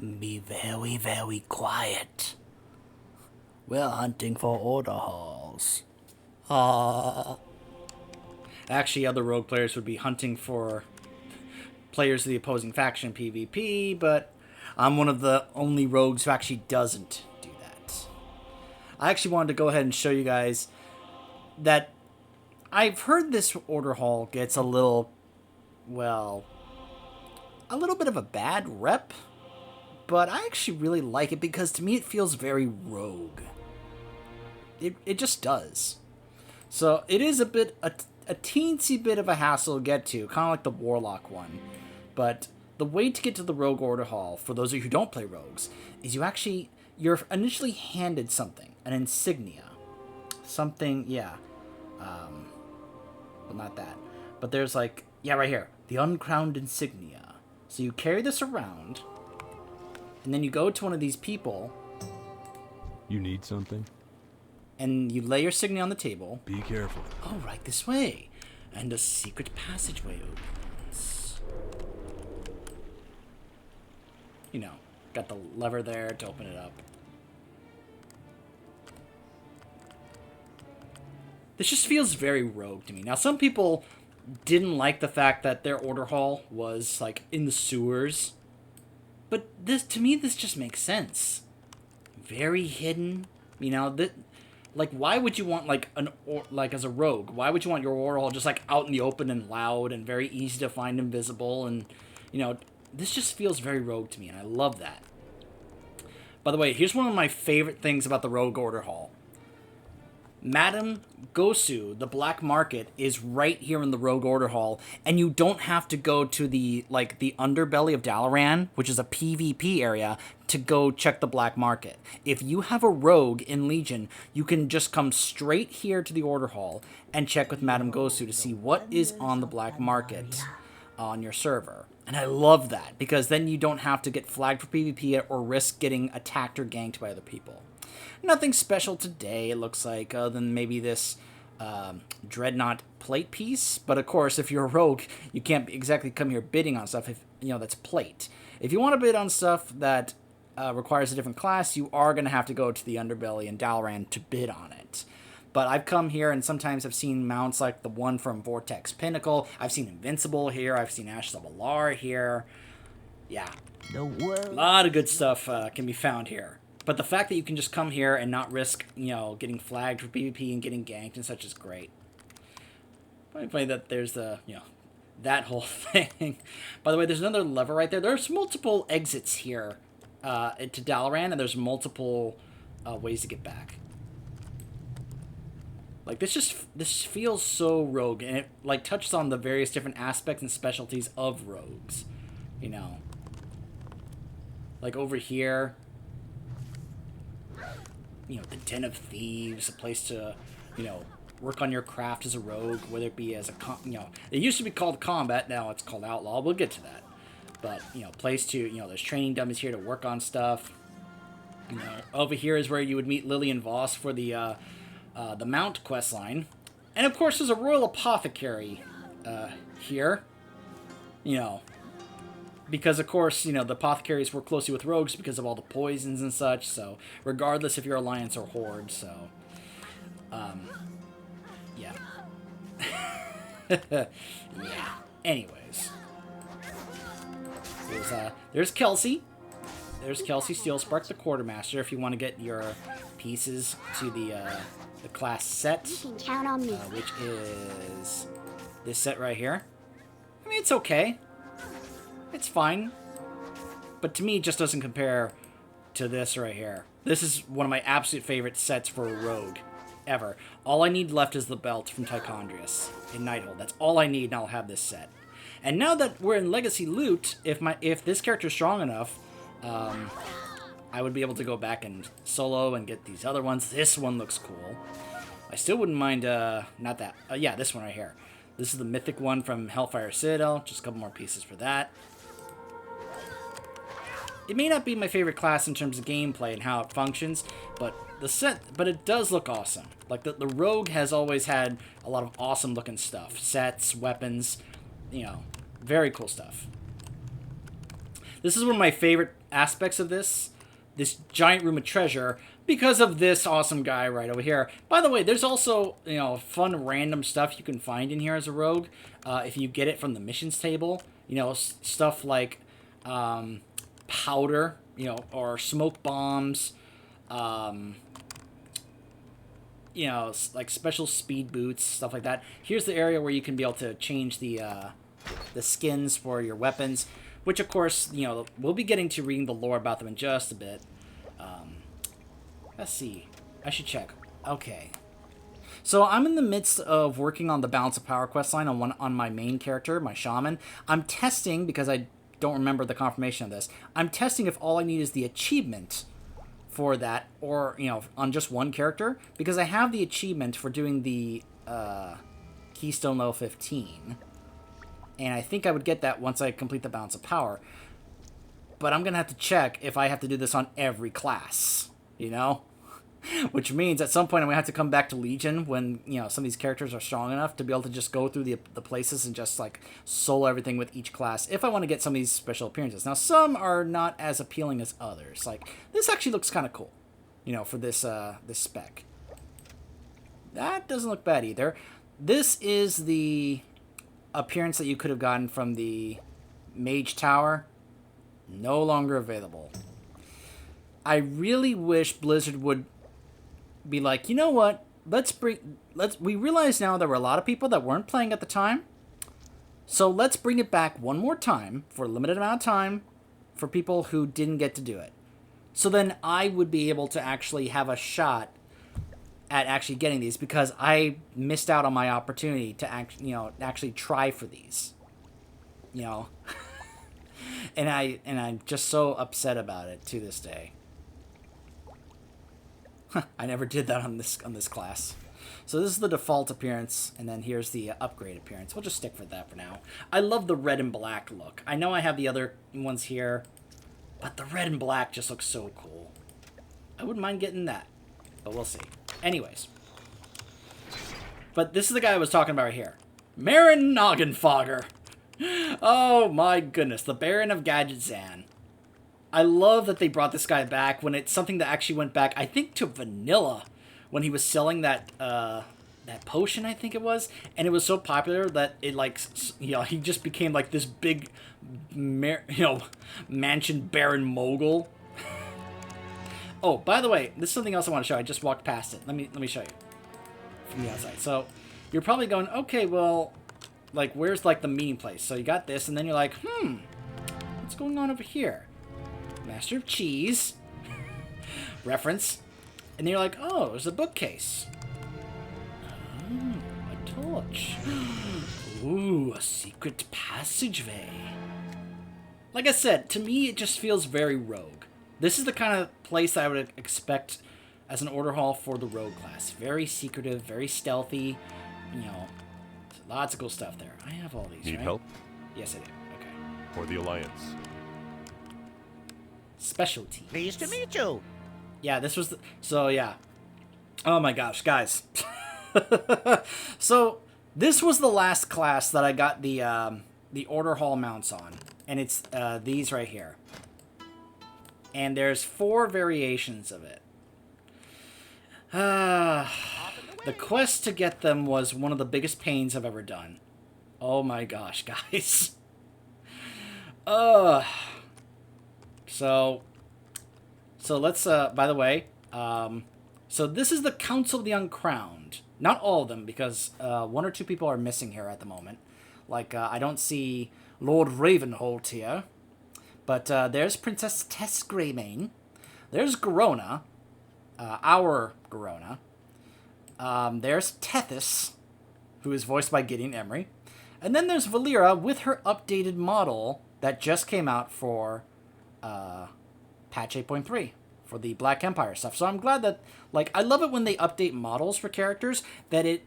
Be very, very quiet. We're hunting for order halls. Ah. Actually, other rogue players would be hunting for players of the opposing faction PvP, but I'm one of the only rogues who actually doesn't do that. I actually wanted to go ahead and show you guys that I've heard this order hall gets a little, well, a little bit of a bad rep, but I actually really like it because to me it feels very rogue. It just does. So it is a teensy bit of a hassle to get to, kind of like the Warlock one. But the way to get to the Rogue Order Hall, for those of you who don't play Rogues, is you're initially handed something, an insignia. Something, yeah. Well, not that. But there's like, yeah, right here. The uncrowned insignia. So you carry this around, and then you go to one of these people. You need something? And you lay your insignia on the table. Be careful. Oh, right this way. And a secret passageway opens. You know, got the lever there to open it up. This just feels very rogue to me. Now, some people didn't like the fact that their order hall was, like, in the sewers. But to me, this just makes sense. Very hidden. You know, like, why would you want, like, as a rogue, why would you want your order hall just, like, out in the open and loud and very easy to find invisible? And, you know, this just feels very rogue to me, and I love that. By the way, here's one of my favorite things about the Rogue Order Hall. Madame Gosu, the black market, is right here in the Rogue Order Hall, and you don't have to go to the underbelly of Dalaran, which is a PvP area, to go check the black market. If you have a rogue in Legion, you can just come straight here to the Order Hall and check with Madame Gosu to see what is on the black market on your server. And I love that, because then you don't have to get flagged for PvP or risk getting attacked or ganked by other people. Nothing special today, it looks like, other than maybe this Dreadnought plate piece. But of course, if you're a rogue, you can't exactly come here bidding on stuff, that's plate. If you want to bid on stuff that requires a different class, you are going to have to go to the underbelly in Dalaran to bid on it. But I've come here, and sometimes I've seen mounts like the one from Vortex Pinnacle. I've seen Invincible here. I've seen Ashes of Alar here. Yeah. A lot of good stuff can be found here. But the fact that you can just come here and not risk, getting flagged for PvP and getting ganked and such is great. Funny that there's that whole thing. By the way, there's another lever right there. There's multiple exits here to Dalaran, and there's multiple ways to get back. Like, this feels so rogue, and it, like, touches on the various different aspects and specialties of rogues, Like, over here, the Den of Thieves, a place to, work on your craft as a rogue, whether it be as a, it used to be called combat, now it's called outlaw, we'll get to that. But, place to, there's training dummies here to work on stuff. Over here is where you would meet Lillian Voss for the Mount questline. And of course, there's a royal apothecary here. Because of course, the apothecaries work closely with rogues because of all the poisons and such. So, regardless if you're Alliance or Horde, so yeah. Yeah. Anyways, there's Kelsey. There's Kelsey Steelspark, the Quartermaster. If you want to get your pieces to the class set, You can count on me. which is this set right here. I mean, it's okay. It's fine. But to me, it just doesn't compare to this right here. This is one of my absolute favorite sets for a rogue ever. All I need left is the belt from Tichondrius in Nighthold. That's all I need, and I'll have this set. And now that we're in Legacy Loot, if this character's strong enough, I would be able to go back and solo and get these other ones. This one looks cool. I still wouldn't mind, not that. Yeah, this one right here. This is the mythic one from Hellfire Citadel. Just a couple more pieces for that. It may not be my favorite class in terms of gameplay and how it functions, but it does look awesome. Like, the Rogue has always had a lot of awesome looking stuff. Sets, weapons, very cool stuff. This is one of my favorite aspects of this giant room of treasure, because of this awesome guy right over here. By the way, there's also, fun random stuff you can find in here as a rogue, if you get it from the missions table. Stuff like powder, or smoke bombs, like special speed boots, stuff like that. Here's the area where you can be able to change the skins for your weapons, which of course, we'll be getting to reading the lore about them in just a bit. Let's see. I should check. Okay. So I'm in the midst of working on the Balance of Power questline on my main character, my shaman. I'm testing, because I don't remember the confirmation of this, I'm testing if all I need is the achievement for that, or, on just one character, because I have the achievement for doing the Keystone Level 15, and I think I would get that once I complete the Balance of Power, but I'm going to have to check if I have to do this on every class, which means at some point I'm going to have to come back to Legion when, some of these characters are strong enough to be able to just go through the places and just, like, solo everything with each class if I want to get some of these special appearances. Now, some are not as appealing as others. Like, this actually looks kind of cool, for this spec. That doesn't look bad either. This is the appearance that you could have gotten from the Mage Tower. No longer available. I really wish Blizzard would be like, you know what? We realize now there were a lot of people that weren't playing at the time. So let's bring it back one more time for a limited amount of time for people who didn't get to do it. So then I would be able to actually have a shot at actually getting these, because I missed out on my opportunity to actually try for these. And I'm just so upset about it to this day. I never did that on this class. So this is the default appearance, and then here's the upgrade appearance. We'll just stick with that for now. I love the red and black look. I know I have the other ones here, but the red and black just looks so cool. I wouldn't mind getting that, but we'll see. Anyways. But this is the guy I was talking about right here. Marin Noggenfogger. Oh my goodness, the Baron of Gadgetzan. I love that they brought this guy back when it's something that actually went back, I think, to vanilla, when he was selling that potion, I think it was, and it was so popular that it, like, he just became like this big, mansion baron mogul. Oh, by the way, this is something else I want to show. I just walked past it. Let me show you from the outside. So you're probably going, okay, well, like, where's, like, the meeting place? So you got this, and then you're like, what's going on over here? Master of Cheese. Reference. And then you're like, oh, there's a bookcase. Oh, a torch. Ooh, a secret passageway. Like I said, to me, it just feels very rogue. This is the kind of place I would expect as an order hall for the rogue class. Very secretive, very stealthy. Lots of cool stuff there. I have all these, Need right? help? Yes, I do. Okay. For the Alliance. Specialty. Pleased to meet you. Yeah, this was so yeah. Oh my gosh, guys. So this was the last class that I got the order hall mounts on, and it's these right here. And there's 4 variations of it. The quest to get them was one of the biggest pains I've ever done. Oh my gosh, guys. So let's, by the way, so this is the Council of the Uncrowned. Not all of them, because 1 or 2 people are missing here at the moment. Like, I don't see Lord Ravenholt here. But there's Princess Tess Greymane. There's Ghormeh, our Ghormeh. There's Tethys, who is voiced by Gideon Emery. And then there's Valera with her updated model that just came out for patch 8.3 for the Black Empire stuff. So I'm glad that, like, I love it when they update models for characters, that it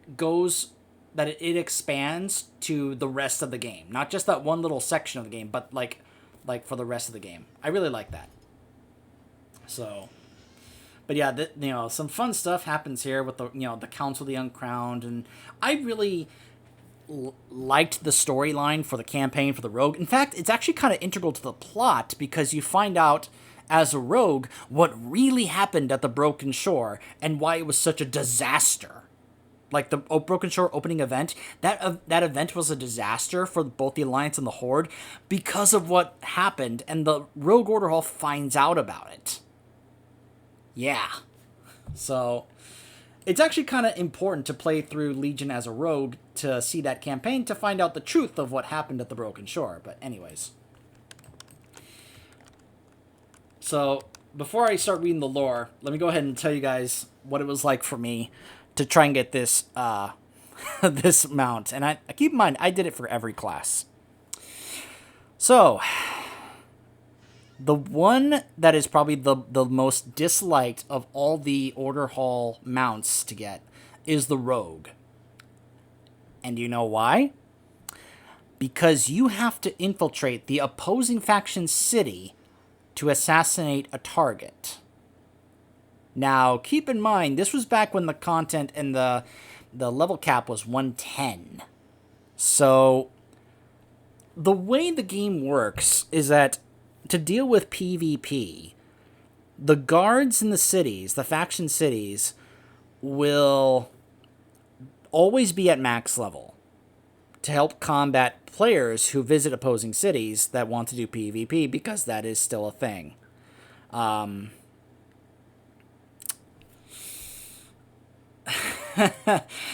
expands to the rest of the game. Not just that one little section of the game, but like for the rest of the game. I really like that. So, but yeah, some fun stuff happens here with the Council of the Uncrowned, and I really, liked the storyline for the campaign for the rogue. In fact, it's actually kind of integral to the plot because you find out as a rogue what really happened at the Broken Shore and why it was such a disaster. Like the Broken Shore opening event, that event was a disaster for both the Alliance and the Horde because of what happened, and the Rogue Order Hall finds out about it. Yeah. So it's actually kind of important to play through Legion as a rogue to see that campaign to find out the truth of what happened at the Broken Shore. But anyways. So before I start reading the lore, let me go ahead and tell you guys what it was like for me to try and get this this mount. And I keep in mind, I did it for every class. So the one that is probably the most disliked of all the Order Hall mounts to get is the Rogue. And you know why? Because you have to infiltrate the opposing faction's city to assassinate a target. Now, keep in mind, this was back when the content and the level cap was 110. So the way the game works is that to deal with PvP, the guards in the cities, the faction cities, will always be at max level to help combat players who visit opposing cities that want to do PvP, because that is still a thing.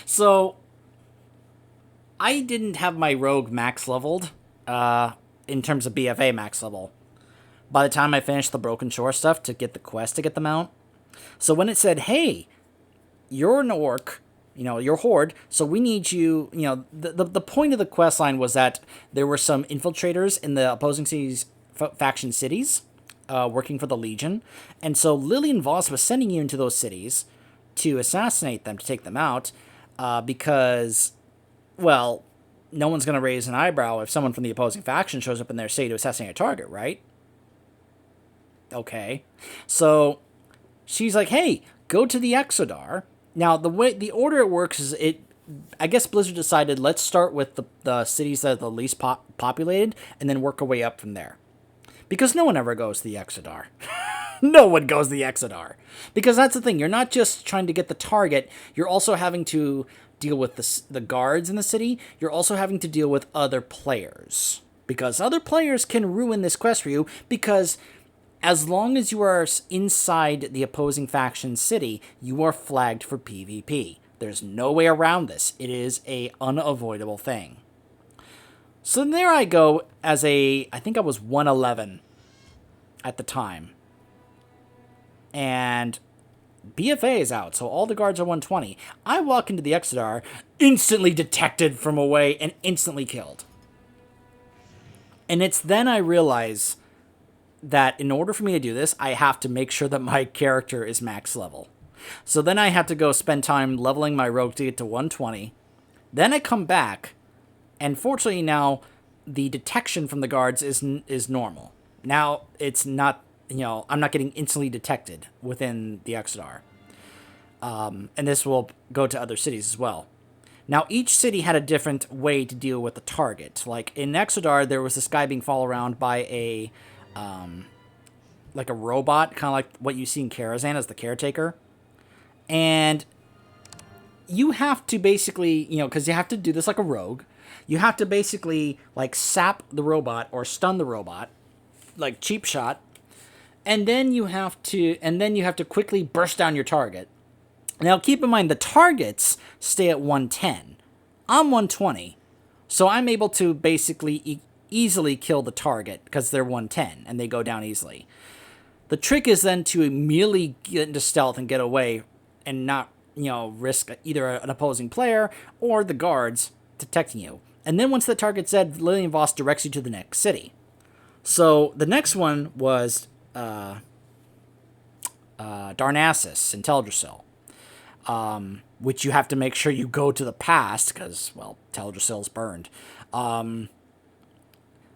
So I didn't have my rogue max leveled in terms of BFA max level by the time I finished the Broken Shore stuff to get the quest to get them out. So when it said, hey, you're an orc, you're horde, so we need you, the point of the quest line was that there were some infiltrators in the opposing cities, faction cities, working for the Legion, and so Lillian Voss was sending you into those cities to assassinate them, to take them out, because, well, no one's going to raise an eyebrow if someone from the opposing faction shows up in their city to assassinate a target, right? Okay. So she's like, hey, go to the Exodar. Now, the order it works is I guess Blizzard decided, let's start with the cities that are the least populated and then work our way up from there. Because no one ever goes to the Exodar. No one goes to the Exodar. Because that's the thing. You're not just trying to get the target. You're also having to deal with the guards in the city. You're also having to deal with other players. Because other players can ruin this quest for you. Because as long as you are inside the opposing faction's city, you are flagged for PvP. There's no way around this. It is a unavoidable thing. So there I go as I think I was 111 at the time. And BFA is out, so all the guards are 120. I walk into the Exodar, instantly detected from away, and instantly killed. And it's then I realize that in order for me to do this, I have to make sure that my character is max level. So then I have to go spend time leveling my rogue to get to 120. Then I come back, and fortunately now, the detection from the guards is normal. Now, it's not, I'm not getting instantly detected within the Exodar. And this will go to other cities as well. Now, each city had a different way to deal with the target. Like, in Exodar, there was this guy being followed around by a robot, kind of like what you see in Karazhan as the caretaker. And you have to basically, because you have to do this like a rogue, you have to basically, sap the robot or stun the robot, like cheap shot, and then you have to quickly burst down your target. Now, keep in mind, the targets stay at 110. I'm 120, so I'm able to basically easily kill the target because they're 110, and they go down easily. The trick is then to immediately get into stealth and get away and not, risk either an opposing player or the guards detecting you. And then once the target's dead, Lillian Voss directs you to the next city. So the next one was Darnassus in Teldrassil, which you have to make sure you go to the past because, well, Teldrassil's burned.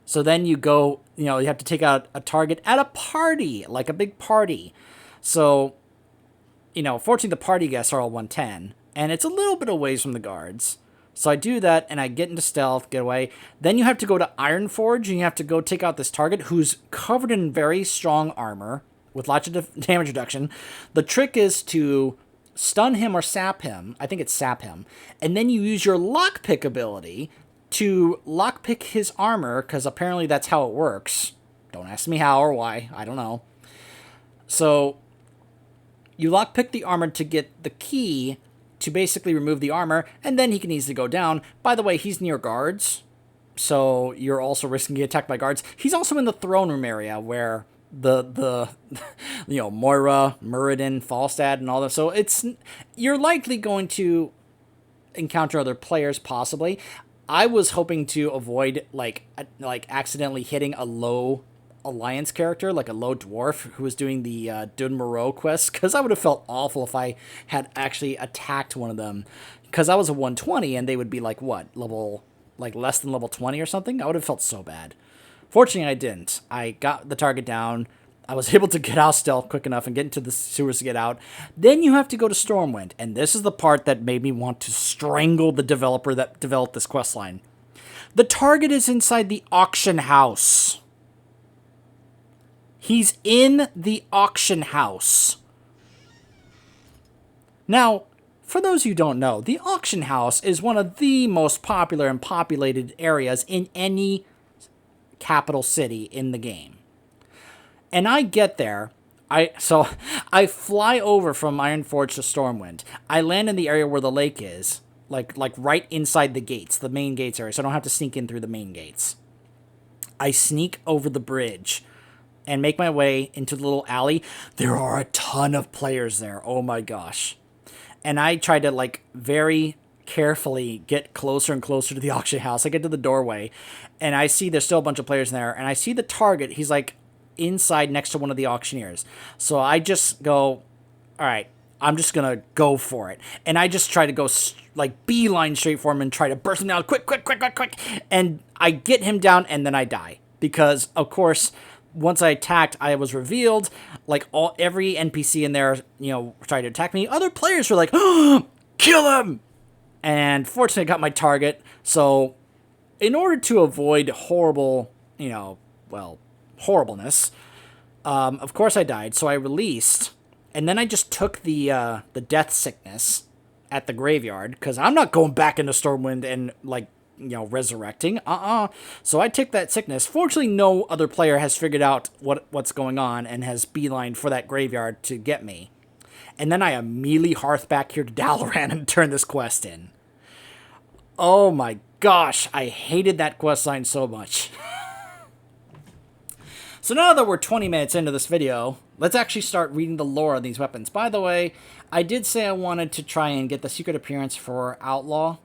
So then you go, you have to take out a target at a party, like a big party. So, fortunately the party guests are all 110, and it's a little bit away from the guards. So I do that, and I get into stealth, get away. Then you have to go to Ironforge, and you have to go take out this target who's covered in very strong armor with lots of damage reduction. The trick is to stun him or sap him. I think it's sap him. And then you use your lockpick ability to lockpick his armor, because apparently that's how it works. Don't ask me how or why. I don't know. So you lockpick the armor to get the key to basically remove the armor, and then he can easily go down. By the way, he's near guards, so you're also risking getting attacked by guards. He's also in the throne room area where the Moira, Muradin, Falstad, and all that. So you're likely going to encounter other players, possibly. I was hoping to avoid like accidentally hitting a low alliance character, like a low dwarf who was doing the Dun Moreau quest, because I would have felt awful if I had actually attacked one of them, because I was a 120 and they would be like what, level, like less than level 20 or something. I would have felt so bad. Fortunately, I didn't. I got the target down. I was able to get out stealth quick enough and get into the sewers to get out. Then you have to go to Stormwind, and this is the part that made me want to strangle the developer that developed this questline. The target is inside the auction house. He's in the auction house. Now, for those who don't know, the auction house is one of the most popular and populated areas in any capital city in the game. And I get there. I fly over from Ironforge to Stormwind. I land in the area where the lake is, like right inside the gates, the main gates area, so I don't have to sneak in through the main gates. I sneak over the bridge and make my way into the little alley. There are a ton of players there. Oh my gosh. And I try to like very carefully get closer and closer to the auction house. I get to the doorway and I see there's still a bunch of players in there, and I see the target. He's like inside next to one of the auctioneers. So I just go, all right, I'm just going to go for it. And I just try to go like beeline straight for him and try to burst him down quick. And I get him down, and then I die because, of course, once I attacked, I was revealed. Like every NPC in there, tried to attack me. Other players were like, oh, kill him! And fortunately, I got my target. So, in order to avoid horrible, horribleness, of course I died. So I released, and then I just took the death sickness at the graveyard, because I'm not going back into Stormwind and resurrecting. So I took that sickness. Fortunately, no other player has figured out what's going on and has beelined for that graveyard to get me. And then I immediately hearth back here to Dalaran and turn this quest in. Oh my gosh, I hated that quest line so much. So now that we're 20 minutes into this video, let's actually start reading the lore of these weapons. By the way, I did say I wanted to try and get the secret appearance for Outlaw.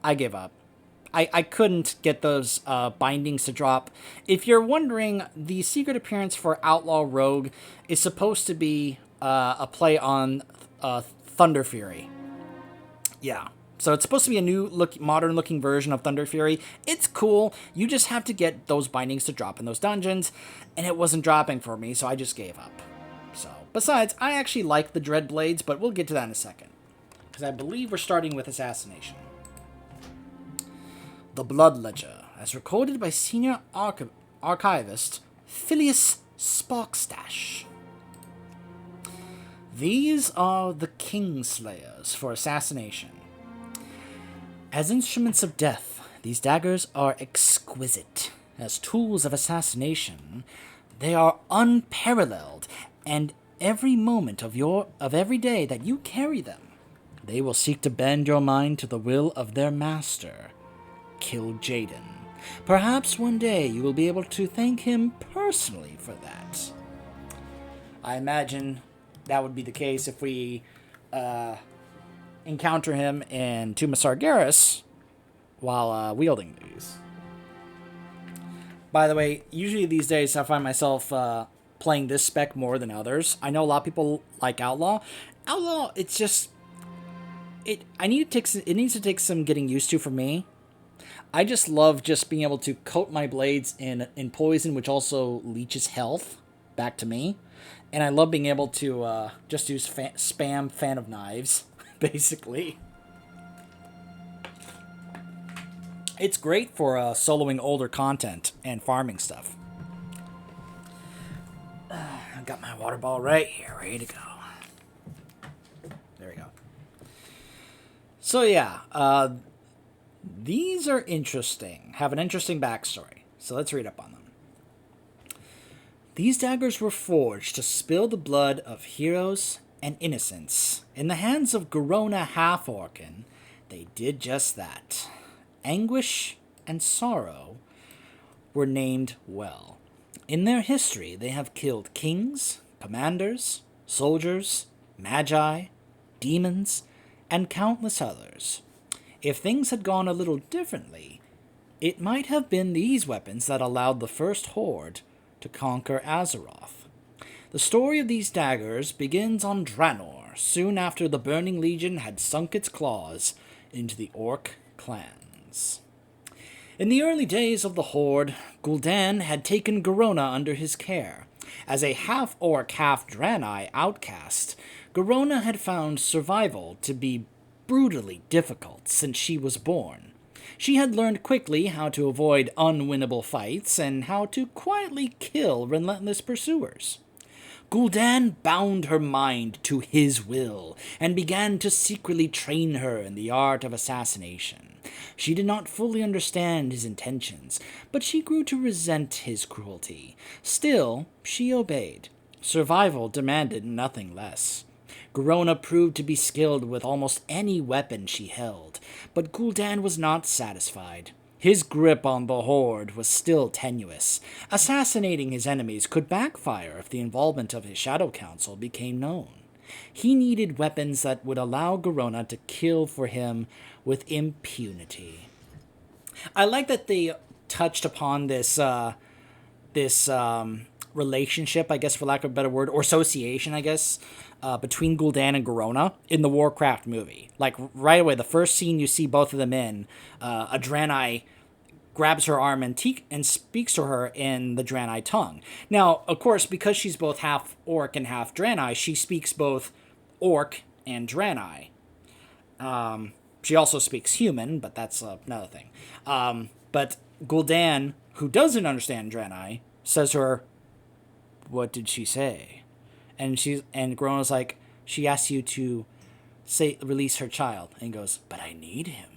I gave up. I couldn't get those bindings to drop. If you're wondering, the secret appearance for Outlaw Rogue is supposed to be a play on Thunder Fury. Yeah. So it's supposed to be a new modern-looking version of Thunder Fury. It's cool. You just have to get those bindings to drop in those dungeons, and it wasn't dropping for me, so I just gave up. So, besides, I actually like the Dread Blades, but we'll get to that in a second, because I believe we're starting with Assassination. The Blood Ledger, as recorded by Senior Archivist Phileas Sparkstash. These are the Kingslayers for Assassination. As instruments of death, these daggers are exquisite. As tools of assassination, they are unparalleled, and every moment of every day that you carry them, they will seek to bend your mind to the will of their master, Kill Jaden. Perhaps one day you will be able to thank him personally for that. I imagine that would be the case if we encounter him in Tomb of Sargeras while wielding these. By the way, usually these days I find myself playing this spec more than others. I know a lot of people like Outlaw. Outlaw, it's just... It needs to take some getting used to for me. I just love just being able to coat my blades in poison, which also leeches health back to me. And I love being able to just use spam Fan of Knives, basically. It's great for soloing older content and farming stuff. I got my water ball right here, ready to go. There we go. So yeah, these are interesting. Have an interesting backstory. So let's read up on them. These daggers were forged to spill the blood of heroes and innocents. In the hands of Ghormeh Half-Orcan, they did just that. Anguish and sorrow were named well. In their history, they have killed kings, commanders, soldiers, magi, demons, and countless others. If things had gone a little differently, it might have been these weapons that allowed the first horde to conquer Azeroth. The story of these daggers begins on Draenor, soon after the Burning Legion had sunk its claws into the Orc clans. In the early days of the Horde, Gul'dan had taken Ghormeh under his care. As a half-orc, half-Draenei outcast, Ghormeh had found survival to be brutally difficult since she was born. She had learned quickly how to avoid unwinnable fights and how to quietly kill relentless pursuers. Gul'dan bound her mind to his will and began to secretly train her in the art of assassination. She did not fully understand his intentions, but she grew to resent his cruelty. Still, she obeyed. Survival demanded nothing less. Ghormeh proved to be skilled with almost any weapon she held, but Gul'dan was not satisfied. His grip on the Horde was still tenuous. Assassinating his enemies could backfire if the involvement of his Shadow Council became known. He needed weapons that would allow Ghormeh to kill for him with impunity. I like that they touched upon this relationship, I guess, for lack of a better word, or association, I guess, between Gul'dan and Ghormeh in the Warcraft movie. Like, right away, the first scene you see both of them in, a Draenei grabs her arm and speaks to her in the Draenei tongue. Now, of course, because she's both half Orc and half Draenei, she speaks both Orc and Draenei. She also speaks human, but that's another thing. But Gul'dan, who doesn't understand Draenei, says to her, "What did she say?" And Ghormeh's like, "She asked you to release her child." And he goes, "But I need him.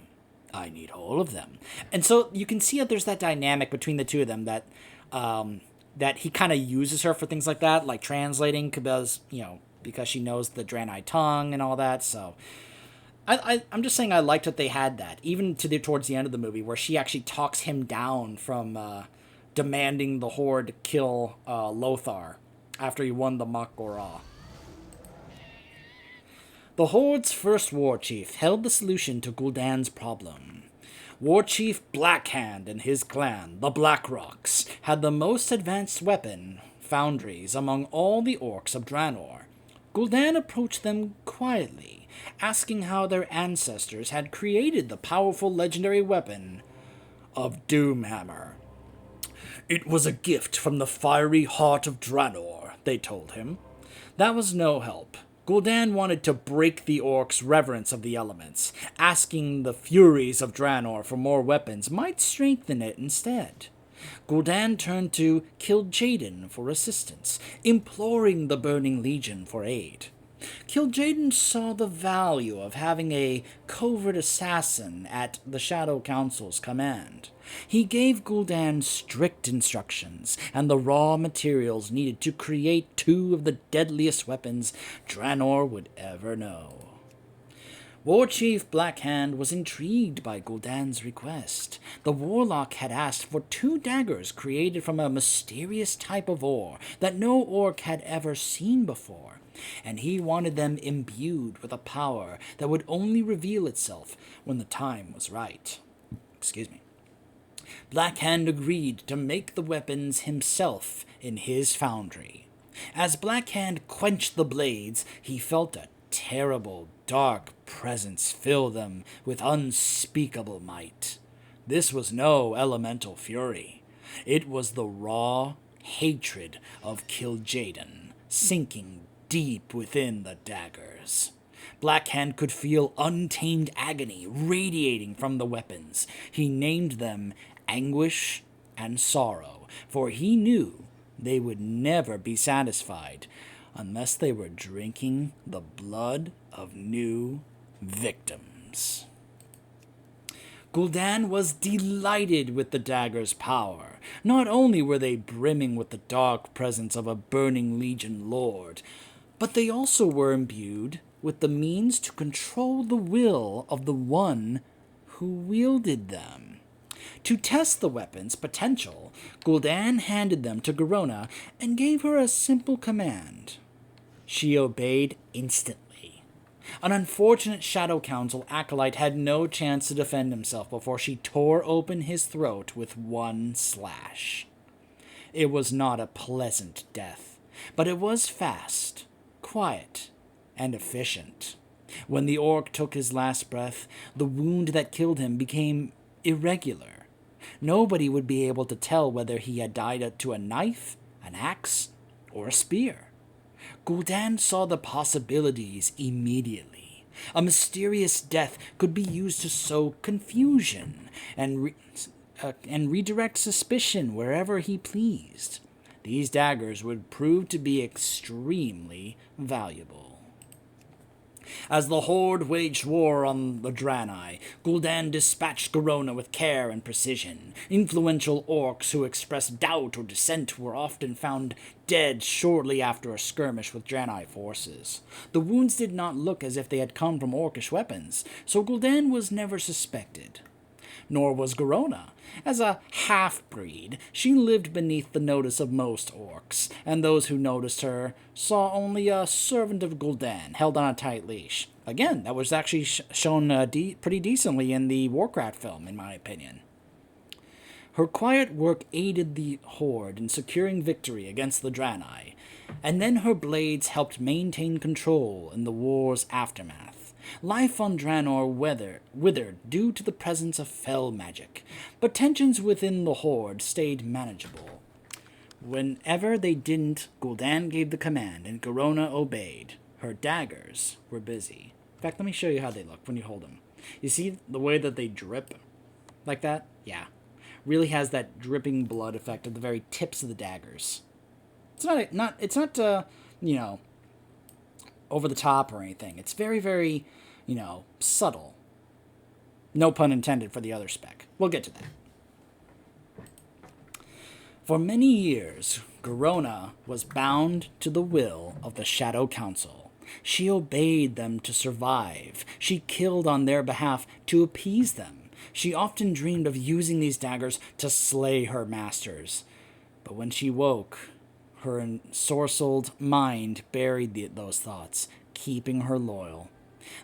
I need all of them." And so you can see that there's that dynamic between the two of them that that he kind of uses her for things like that, like translating because she knows the Draenei tongue and all that. So I'm just saying I liked that they had that, even towards the end of the movie, where she actually talks him down from demanding the Horde to kill Lothar after he won the Mak'gora. The Horde's first war chief held the solution to Gul'dan's problem. War Chief Blackhand and his clan, the Blackrocks, had the most advanced weapon foundries among all the orcs of Draenor. Gul'dan approached them quietly, asking how their ancestors had created the powerful legendary weapon of Doomhammer. "It was a gift from the fiery heart of Draenor," they told him. That was no help. Gul'dan wanted to break the orcs' reverence of the elements. Asking the Furies of Draenor for more weapons might strengthen it instead. Gul'dan turned to Kil'jaeden for assistance, imploring the Burning Legion for aid. Kil'jaeden saw the value of having a covert assassin at the Shadow Council's command. He gave Gul'dan strict instructions and the raw materials needed to create two of the deadliest weapons Draenor would ever know. War Chief Blackhand was intrigued by Gul'dan's request. The warlock had asked for 2 daggers created from a mysterious type of ore that no orc had ever seen before, and he wanted them imbued with a power that would only reveal itself when the time was right. Blackhand agreed to make the weapons himself in his foundry. As Blackhand quenched the blades, he felt a terrible, dark presence fill them with unspeakable might. This was no elemental fury. It was the raw hatred of Kil'jaeden sinking deep within the daggers. Black Hand could feel untamed agony radiating from the weapons. He named them Anguish and Sorrow, for he knew they would never be satisfied unless they were drinking the blood of new victims. Gul'dan was delighted with the dagger's power. Not only were they brimming with the dark presence of a Burning Legion lord, but they also were imbued with the means to control the will of the one who wielded them. To test the weapon's potential, Gul'dan handed them to Ghormeh and gave her a simple command. She obeyed instantly. An unfortunate Shadow Council acolyte had no chance to defend himself before she tore open his throat with one slash. It was not a pleasant death, but it was fast, quiet, and efficient. When the orc took his last breath, the wound that killed him became irregular. Nobody would be able to tell whether he had died to a knife, an axe, or a spear. Gul'dan saw the possibilities immediately. A mysterious death could be used to sow confusion and redirect suspicion wherever he pleased. These daggers would prove to be extremely valuable. As the Horde waged war on the Draenei, Gul'dan dispatched Ghormeh with care and precision. Influential orcs who expressed doubt or dissent were often found dead shortly after a skirmish with Draenei forces. The wounds did not look as if they had come from orcish weapons, so Gul'dan was never suspected. Nor was Ghormeh. As a half-breed, she lived beneath the notice of most orcs, and those who noticed her saw only a servant of Gul'dan held on a tight leash. Again, that was actually shown pretty decently in the Warcraft film, in my opinion. Her quiet work aided the Horde in securing victory against the Draenei, and then her blades helped maintain control in the war's aftermath. Life on Draenor withered due to the presence of fell magic, but tensions within the Horde stayed manageable. Whenever they didn't, Gul'dan gave the command, and Ghormeh obeyed. Her daggers were busy. In fact, let me show you how they look when you hold them. You see the way that they drip? Like that? Yeah. Really has that dripping blood effect at the very tips of the daggers. It's not over the top or anything. It's very, very, subtle. No pun intended for the other spec. We'll get to that. For many years, Ghormeh was bound to the will of the Shadow Council. She obeyed them to survive. She killed on their behalf to appease them. She often dreamed of using these daggers to slay her masters. But when she woke, her ensorcelled mind buried those thoughts, keeping her loyal.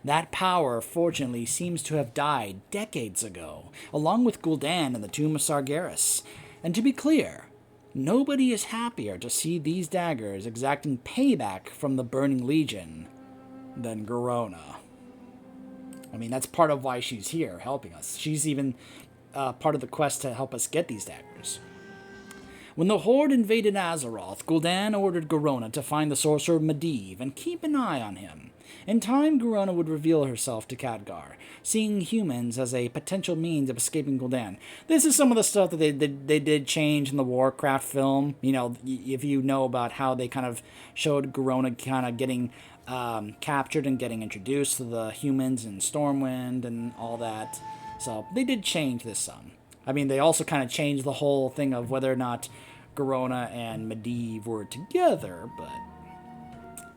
That power, fortunately, seems to have died decades ago, along with Gul'dan and the Tomb of Sargeras. And to be clear, nobody is happier to see these daggers exacting payback from the Burning Legion than Ghormeh. I mean, that's part of why she's here, helping us. She's even part of the quest to help us get these daggers. When the Horde invaded Azeroth, Gul'dan ordered Ghormeh to find the sorcerer Medivh and keep an eye on him. In time, Ghormeh would reveal herself to Khadgar, seeing humans as a potential means of escaping Gul'dan. This is some of the stuff that they did change in the Warcraft film. If you know about how they kind of showed Ghormeh kind of getting captured and getting introduced to the humans in Stormwind and all that. So they did change this some. I mean, they also kind of changed the whole thing of whether or not Ghormeh and Medivh were together, but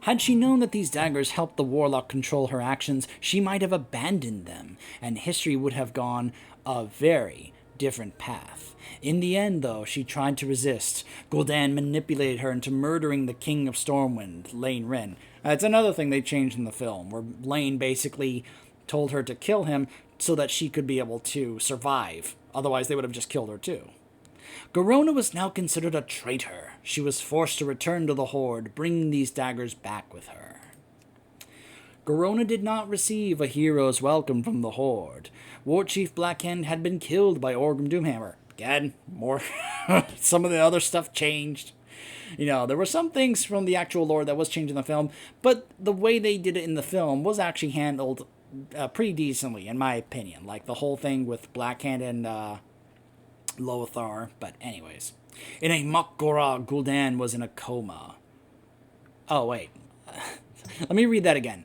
had she known that these daggers helped the warlock control her actions, she might have abandoned them, and history would have gone a very different path. In the end, though, she tried to resist. Gul'dan manipulated her into murdering the King of Stormwind, Lane Wrynn. It's another thing they changed in the film, where Lane basically told her to kill him so that she could be able to survive. Otherwise, they would have just killed her too. Ghormeh was now considered a traitor. She was forced to return to the Horde, bringing these daggers back with her. Ghormeh did not receive a hero's welcome from the Horde. War Chief Blackhand had been killed by Orgrim Doomhammer. Again, more some of the other stuff changed. There were some things from the actual lore that was changed in the film, but the way they did it in the film was actually handled pretty decently, in my opinion. Like the whole thing with Blackhand and Lothar. But anyways, in a Mak'gora, Gul'dan was in a coma. Oh, wait. Let me read that again.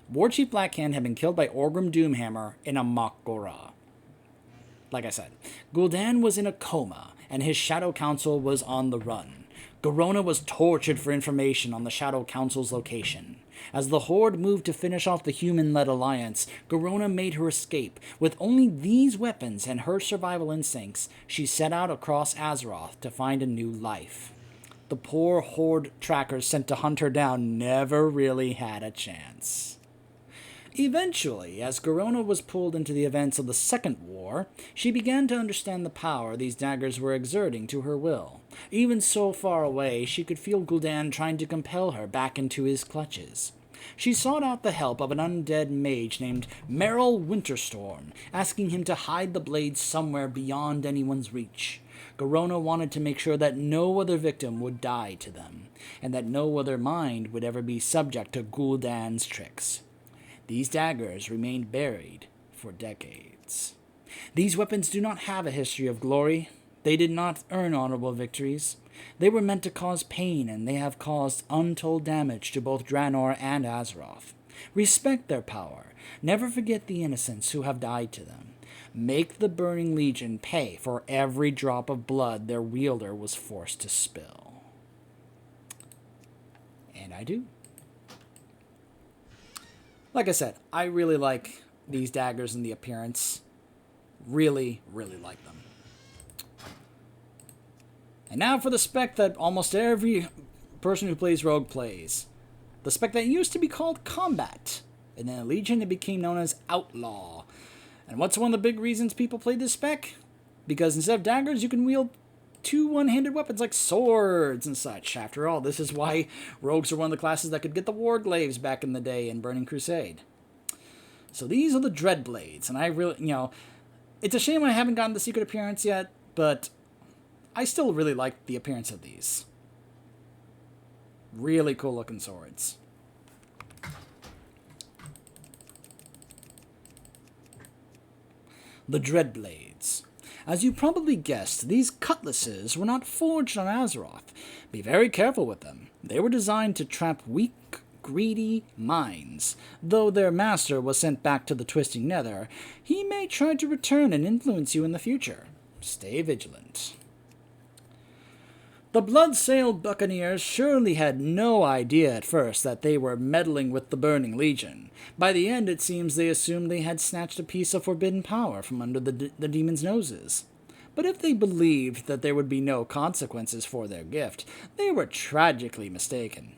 War Chief Blackhand had been killed by Orgrim Doomhammer in a Mak'gora. Like I said, Gul'dan was in a coma, and his Shadow Council was on the run. Ghormeh was tortured for information on the Shadow Council's location. As the Horde moved to finish off the human-led alliance, Ghormeh made her escape. With only these weapons and her survival instincts, she set out across Azeroth to find a new life. The poor Horde trackers sent to hunt her down never really had a chance. Eventually, as Ghormeh was pulled into the events of the Second War, she began to understand the power these daggers were exerting to her will. Even so far away, she could feel Gul'dan trying to compel her back into his clutches. She sought out the help of an undead mage named Merrill Winterstorm, asking him to hide the blades somewhere beyond anyone's reach. Ghormeh wanted to make sure that no other victim would die to them, and that no other mind would ever be subject to Gul'dan's tricks. These daggers remained buried for decades. These weapons do not have a history of glory. They did not earn honorable victories. They were meant to cause pain, and they have caused untold damage to both Draenor and Azeroth. Respect their power. Never forget the innocents who have died to them. Make the Burning Legion pay for every drop of blood their wielder was forced to spill. And I do. Like I said, I really like these daggers and the appearance. Really, really like them. And now for the spec that almost every person who plays Rogue plays. The spec that used to be called Combat. And then in Legion it became known as Outlaw. And what's one of the big reasons people played this spec? Because instead of daggers, you can wield two one-handed weapons like swords and such. After all, this is why rogues are one of the classes that could get the Warglaives back in the day in Burning Crusade. So these are the Dreadblades, and I really, it's a shame I haven't gotten the secret appearance yet, but I still really like the appearance of these. Really cool looking swords. The Dreadblades. As you probably guessed, these cutlasses were not forged on Azeroth. Be very careful with them. They were designed to trap weak, greedy minds. Though their master was sent back to the Twisting Nether, he may try to return and influence you in the future. Stay vigilant. The Bloodsail Buccaneers surely had no idea at first that they were meddling with the Burning Legion. By the end, it seems they assumed they had snatched a piece of forbidden power from under the demons' noses. But if they believed that there would be no consequences for their gift, they were tragically mistaken.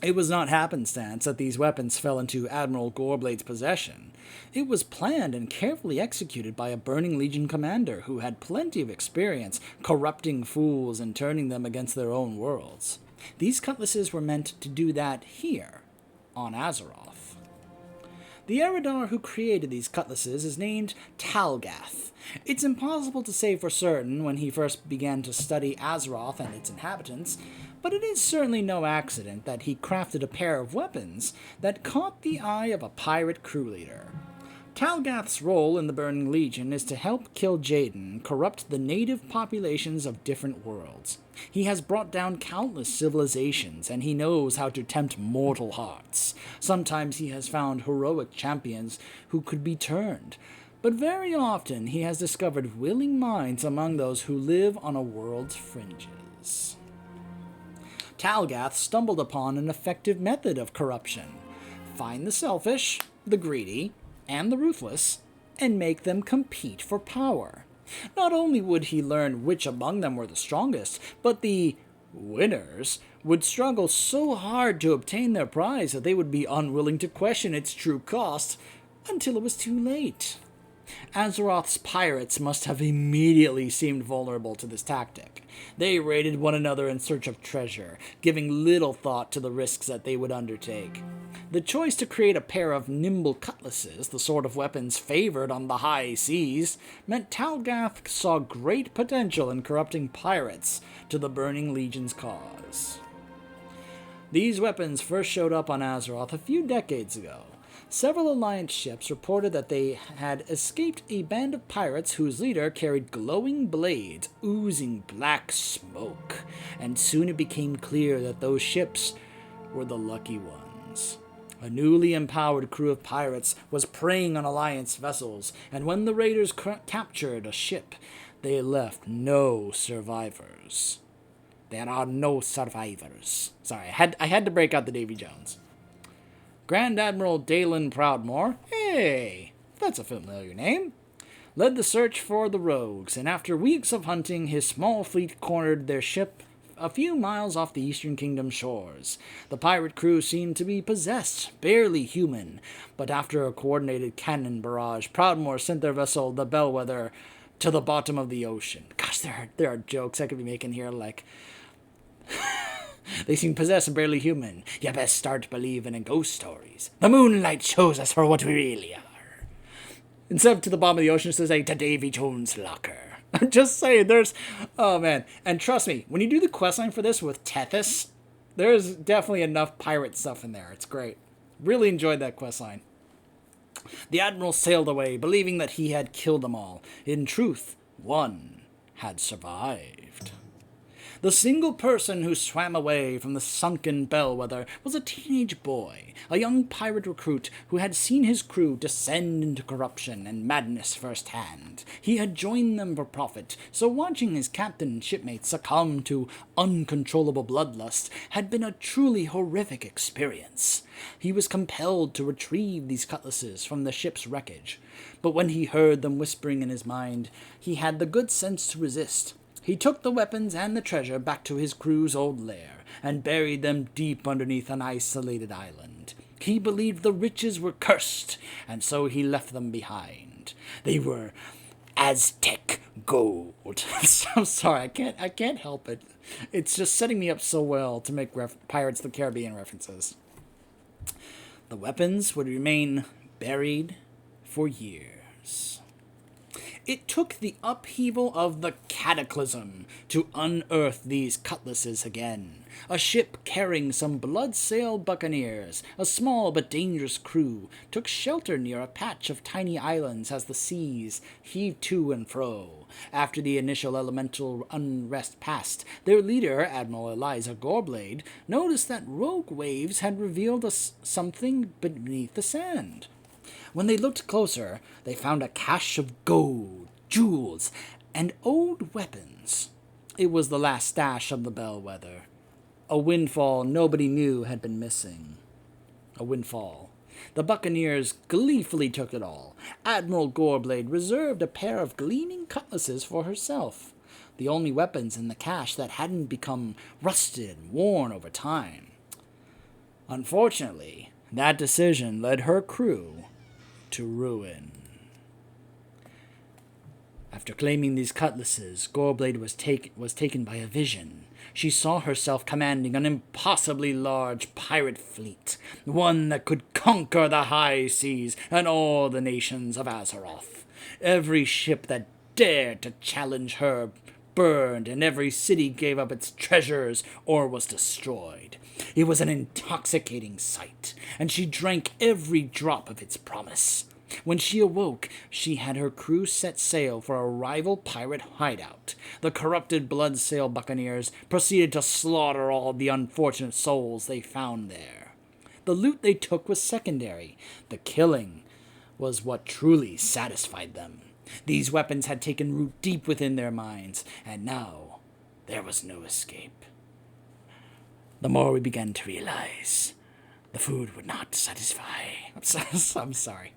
It was not happenstance that these weapons fell into Admiral Gorblade's possession. It was planned and carefully executed by a Burning Legion commander who had plenty of experience corrupting fools and turning them against their own worlds. These cutlasses were meant to do that here, on Azeroth. The Eridar who created these cutlasses is named Talgath. It's impossible to say for certain when he first began to study Azeroth and its inhabitants, but it is certainly no accident that he crafted a pair of weapons that caught the eye of a pirate crew leader. Talgath's role in the Burning Legion is to help kill Jaden and corrupt the native populations of different worlds. He has brought down countless civilizations, and he knows how to tempt mortal hearts. Sometimes he has found heroic champions who could be turned, but very often he has discovered willing minds among those who live on a world's fringes. Talgath stumbled upon an effective method of corruption. Find the selfish, the greedy, and the ruthless, and make them compete for power. Not only would he learn which among them were the strongest, but the winners would struggle so hard to obtain their prize that they would be unwilling to question its true cost until it was too late. Azeroth's pirates must have immediately seemed vulnerable to this tactic. They raided one another in search of treasure, giving little thought to the risks that they would undertake. The choice to create a pair of nimble cutlasses, the sort of weapons favored on the high seas, meant Talgath saw great potential in corrupting pirates to the Burning Legion's cause. These weapons first showed up on Azeroth a few decades ago. Several Alliance ships reported that they had escaped a band of pirates whose leader carried glowing blades oozing black smoke, and soon it became clear that those ships were the lucky ones. A newly empowered crew of pirates was preying on Alliance vessels, and when the raiders captured a ship, they left no survivors. There are no survivors. Sorry, I had to break out the Davy Jones. Grand Admiral Dalen Proudmoore, hey, that's a familiar name, led the search for the rogues, and after weeks of hunting, his small fleet cornered their ship a few miles off the Eastern Kingdom shores. The pirate crew seemed to be possessed, barely human, but after a coordinated cannon barrage, Proudmoore sent their vessel, the Bellwether, to the bottom of the ocean. Gosh, there are jokes I could be making here, like... They seem possessed and barely human. You best start believing in ghost stories. The moonlight shows us for what we really are. Instead of to the bottom of the ocean, it says, to Davy Jones' locker. I'm just saying, there's... Oh, man. And trust me, when you do the questline for this with Tethys, there's definitely enough pirate stuff in there. It's great. Really enjoyed that questline. The Admiral sailed away, believing that he had killed them all. In truth, one had survived. The single person who swam away from the sunken Bellwether was a teenage boy, a young pirate recruit who had seen his crew descend into corruption and madness firsthand. He had joined them for profit, so watching his captain and shipmates succumb to uncontrollable bloodlust had been a truly horrific experience. He was compelled to retrieve these cutlasses from the ship's wreckage, but when he heard them whispering in his mind, he had the good sense to resist. He took the weapons and the treasure back to his crew's old lair, and buried them deep underneath an isolated island. He believed the riches were cursed, and so he left them behind. They were Aztec gold. I'm sorry, I can't help it. It's just setting me up so well to make Pirates of the Caribbean references. The weapons would remain buried for years. It took the upheaval of the Cataclysm to unearth these cutlasses again. A ship carrying some blood-sailed buccaneers, a small but dangerous crew, took shelter near a patch of tiny islands as the seas heaved to and fro. After the initial elemental unrest passed, their leader, Admiral Eliza Goreblade, noticed that rogue waves had revealed something beneath the sand. When they looked closer, they found a cache of gold, jewels, and old weapons. It was the last stash of the Bellwether. A windfall nobody knew had been missing. A windfall. The buccaneers gleefully took it all. Admiral Goreblade reserved a pair of gleaming cutlasses for herself, the only weapons in the cache that hadn't become rusted and worn over time. Unfortunately, that decision led her crew to ruin. After claiming these cutlasses, Goreblade was taken by a vision. She saw herself commanding an impossibly large pirate fleet, one that could conquer the high seas and all the nations of Azeroth. Every ship that dared to challenge her burned, and every city gave up its treasures or was destroyed. It was an intoxicating sight, and she drank every drop of its promise. When she awoke, she had her crew set sail for a rival pirate hideout. The corrupted blood-sail buccaneers proceeded to slaughter all the unfortunate souls they found there. The loot they took was secondary. The killing was what truly satisfied them. These weapons had taken root deep within their minds, and now there was no escape. The more we began to realize, the food would not satisfy. I'm sorry.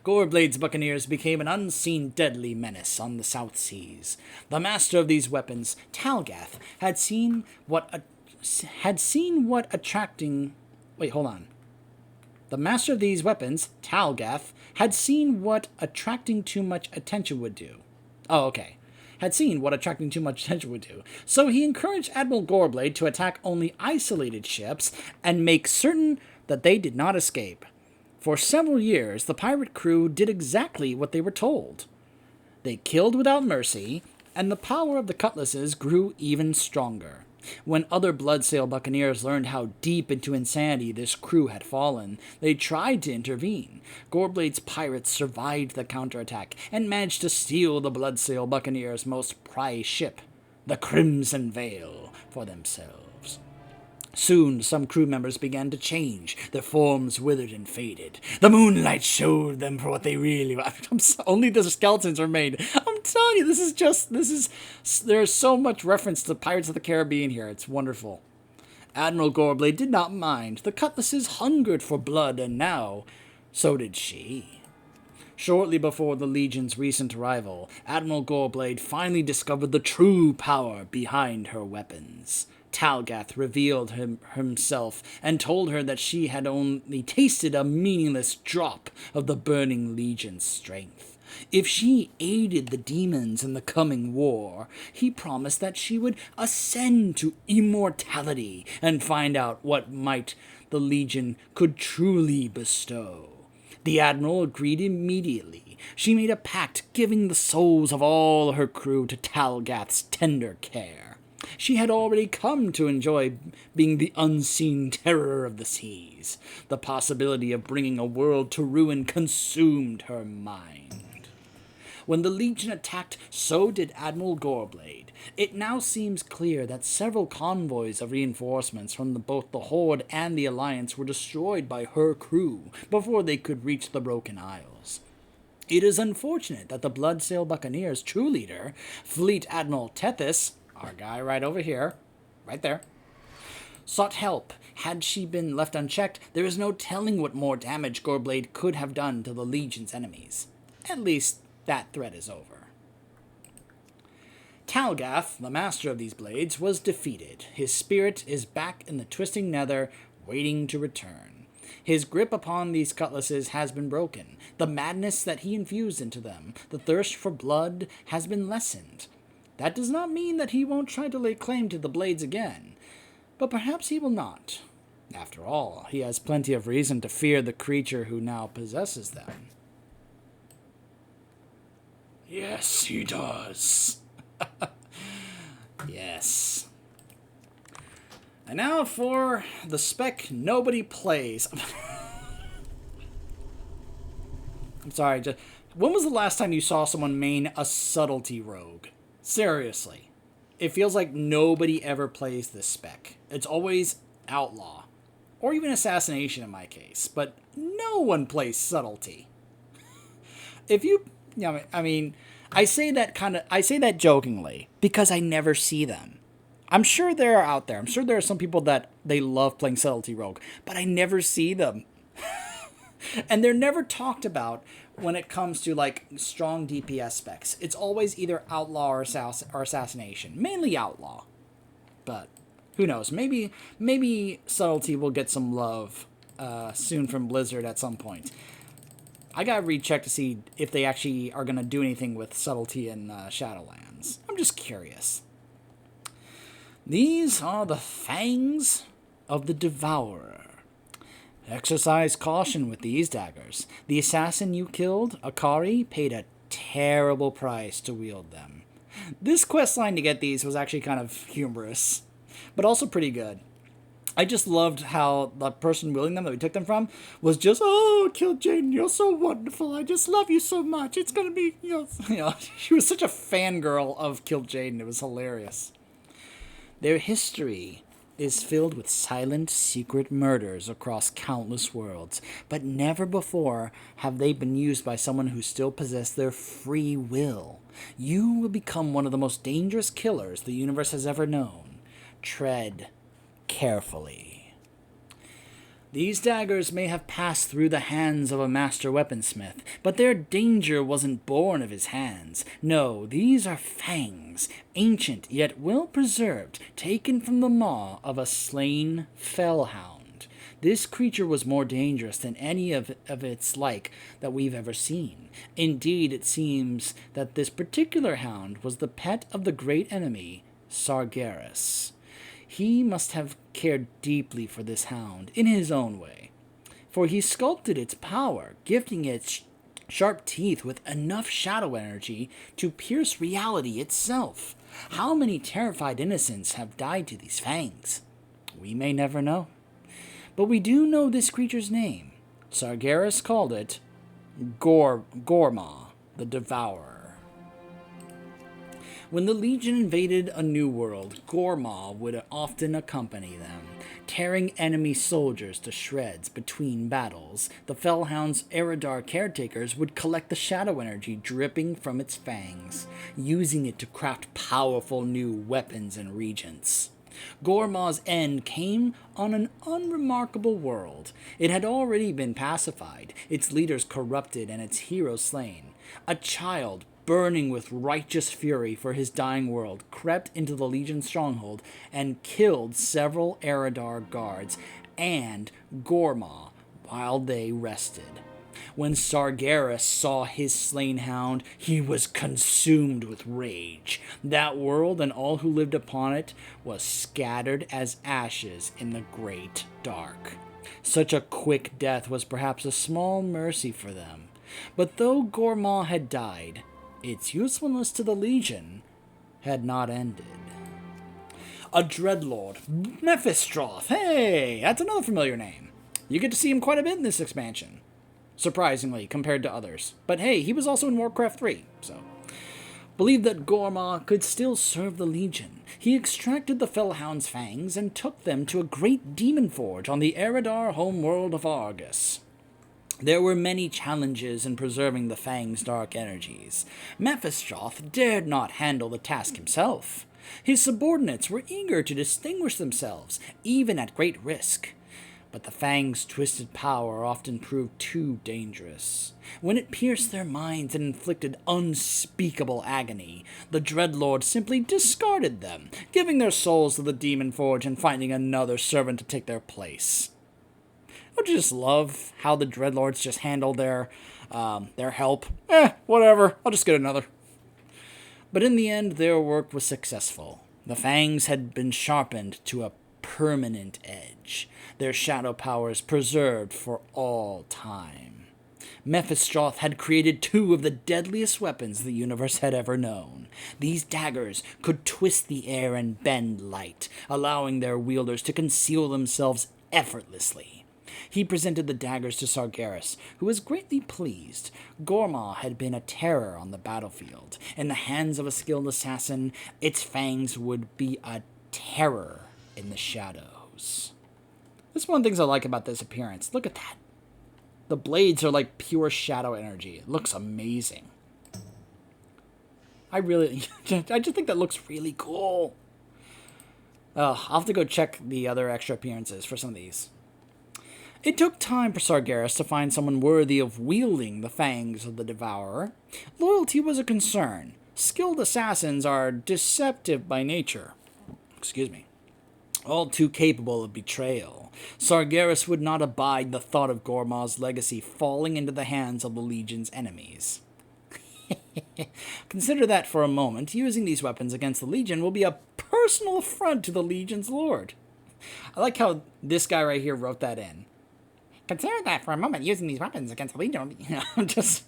Goreblade's buccaneers became an unseen deadly menace on the South Seas. The master of these weapons, Talgath, had seen what attracting... Wait, hold on. The master of these weapons, Talgath, had seen what attracting too much attention would do. Oh, okay. Had seen what attracting too much attention would do. So he encouraged Admiral Goreblade to attack only isolated ships and make certain that they did not escape. For several years, the pirate crew did exactly what they were told. They killed without mercy, and the power of the cutlasses grew even stronger. When other Bloodsail buccaneers learned how deep into insanity this crew had fallen, they tried to intervene. Goreblade's pirates survived the counterattack and managed to steal the Bloodsail buccaneers' most prized ship, the Crimson Veil, for themselves. Soon, some crew members began to change. Their forms withered and faded. The moonlight showed them for what they really were. Only the skeletons remained. I'm telling you, there's so much reference to Pirates of the Caribbean here. It's wonderful. Admiral Goreblade did not mind. The cutlasses hungered for blood, and now, so did she. Shortly before the Legion's recent arrival, Admiral Goreblade finally discovered the true power behind her weapons. Talgath revealed himself and told her that she had only tasted a meaningless drop of the Burning Legion's strength. If she aided the demons in the coming war, he promised that she would ascend to immortality and find out what might the Legion could truly bestow. The Admiral agreed immediately. She made a pact giving the souls of all her crew to Talgath's tender care. She had already come to enjoy being the unseen terror of the seas. The possibility of bringing a world to ruin consumed her mind. When the Legion attacked, so did Admiral Goreblade. It now seems clear that several convoys of reinforcements from both the Horde and the Alliance were destroyed by her crew before they could reach the Broken Isles. It is unfortunate that the Bloodsail Buccaneers' true leader, Fleet Admiral Tethys, our guy right over here, right there, sought help. Had she been left unchecked, there is no telling what more damage Goreblade could have done to the Legion's enemies. At least, that threat is over. Talgath, the master of these blades, was defeated. His spirit is back in the twisting nether, waiting to return. His grip upon these cutlasses has been broken. The madness that he infused into them, the thirst for blood, has been lessened. That does not mean that he won't try to lay claim to the blades again, but perhaps he will not. After all, he has plenty of reason to fear the creature who now possesses them. Yes, he does. Yes. And now for the spec nobody plays. I'm sorry, when was the last time you saw someone main a subtlety rogue? Seriously. It feels like nobody ever plays this spec. It's always outlaw. Or even assassination in my case. But no one plays subtlety. I say that jokingly because I never see them. I'm sure they're out there. I'm sure there are some people that they love playing subtlety rogue, but I never see them. And they're never talked about when it comes to like strong DPS specs. It's always either outlaw or assassination. Mainly outlaw. But who knows? Maybe subtlety will get some love soon from Blizzard at some point. I gotta recheck to see if they actually are gonna do anything with subtlety in Shadowlands. I'm just curious. These are the Fangs of the Devourer. Exercise caution with these daggers. The assassin you killed, Akari, paid a terrible price to wield them. This questline to get these was actually kind of humorous, but also pretty good. I just loved how the person wielding them that we took them from was just, oh, Kill Jaden, you're so wonderful. I just love you so much. It's going to be, she was such a fangirl of Kill Jaden. It was hilarious. Their history is filled with silent, secret murders across countless worlds, but never before have they been used by someone who still possessed their free will. You will become one of the most dangerous killers the universe has ever known. Tread carefully. These daggers may have passed through the hands of a master weaponsmith, but their danger wasn't born of his hands. No, these are fangs, ancient yet well preserved, taken from the maw of a slain fellhound. This creature was more dangerous than any of its like that we've ever seen. Indeed, it seems that this particular hound was the pet of the great enemy, Sargeras. He must have cared deeply for this hound in his own way, for he sculpted its power, gifting it sharp teeth with enough shadow energy to pierce reality itself. How many terrified innocents have died to these fangs? We may never know. But we do know this creature's name. Sargeras called it Ghormeh, the Devourer. When the Legion invaded a new world, Ghormeh would often accompany them, tearing enemy soldiers to shreds between battles. The Fellhound's Eridar caretakers would collect the shadow energy dripping from its fangs, using it to craft powerful new weapons and regents. Ghormeh's end came on an unremarkable world. It had already been pacified, its leaders corrupted and its heroes slain. A child, burning with righteous fury for his dying world, crept into the Legion's stronghold and killed several Eridar guards and Ghormeh while they rested. When Sargeras saw his slain hound, he was consumed with rage. That world and all who lived upon it was scattered as ashes in the great dark. Such a quick death was perhaps a small mercy for them. But though Ghormeh had died, its usefulness to the Legion had not ended. A Dreadlord, Mephistroth. Hey, that's another familiar name. You get to see him quite a bit in this expansion, surprisingly, compared to others. But hey, he was also in Warcraft 3, so. Believed that Ghormeh could still serve the Legion. He extracted the Fellhound's fangs and took them to a great demon forge on the Eridar homeworld of Argus. There were many challenges in preserving the Fang's dark energies. Mephistroth dared not handle the task himself. His subordinates were eager to distinguish themselves, even at great risk. But the Fang's twisted power often proved too dangerous. When it pierced their minds and inflicted unspeakable agony, the Dreadlord simply discarded them, giving their souls to the Demon Forge and finding another servant to take their place. Don't you just love how the Dreadlords just handle their help? Whatever, I'll just get another. But in the end, their work was successful. The Fangs had been sharpened to a permanent edge, their shadow powers preserved for all time. Mephistroth had created two of the deadliest weapons the universe had ever known. These daggers could twist the air and bend light, allowing their wielders to conceal themselves effortlessly. He presented the daggers to Sargeras, who was greatly pleased. Ghormeh had been a terror on the battlefield. In the hands of a skilled assassin, its fangs would be a terror in the shadows. That's one of the things I like about this appearance. Look at that. The blades are like pure shadow energy. It looks amazing. I just think that looks really cool. I'll have to go check the other extra appearances for some of these. It took time for Sargeras to find someone worthy of wielding the fangs of the Devourer. Loyalty was a concern. Skilled assassins are deceptive by nature. Excuse me. All too capable of betrayal. Sargeras would not abide the thought of Ghormeh's legacy falling into the hands of the Legion's enemies. Consider that for a moment. Using these weapons against the Legion will be a personal affront to the Legion's lord. I like how this guy right here wrote that in. Consider that for a moment. Using these weapons against the Legion will be, just...